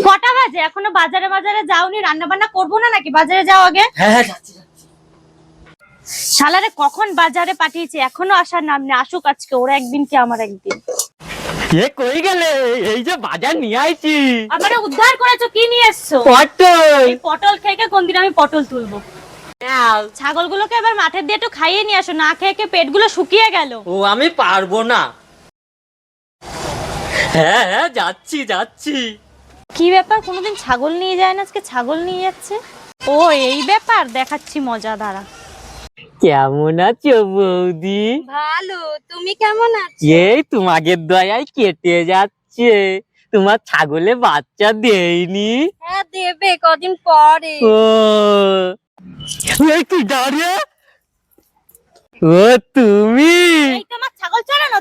কটা বাজে? এখনো বাজারে বাজারে যাওনি? রান্না বান্না করবো না নাকি? বাজারে যাও আগে। হ্যাঁ যাচ্ছি। শালারে কখন বাজারে পাঠিয়েছি, এখনো আসার নাম নেই। আসুক আজকে, ওরা একদিন কি আমার একদিন। কে কই গেলে? এই যে বাজার নিয়ে আইছি। আমারে উদ্ধার করেছো, কি নিয়ে এসছো? পটল। এই পটল খেয়ে কোনদিন আমি পটল তুলবো? ছাগলগুলোকে এবার মাঠের দিয়ে একটু খাইয়ে নিয়ে আসো, না খেয়ে খেয়ে পেটগুলো শুকিয়ে গেল। ও আমি পারবো না। হ্যাঁ হ্যাঁ যাচ্ছি যাচ্ছি। কি ব্যাপার, কোনোদিন ছাগল নিয়ে যায় না, আজকে ছাগল নিয়ে যাচ্ছে। ও এই ব্যাপার, দেখাচ্ছি মজা, দাঁড়া। কেমন আছো বৌদি? ভালো, তুমি কেমন আছো? এই তোমাদের দয়ায় কেটে যাচ্ছে। তোমার ছাগলে বাচ্চা দেয়নি? হ্যাঁ দেবে কদিন পরে। ও কি দাঁড়িয়ে? ও তুমি? এই তোমার ছাগল চড়ানো।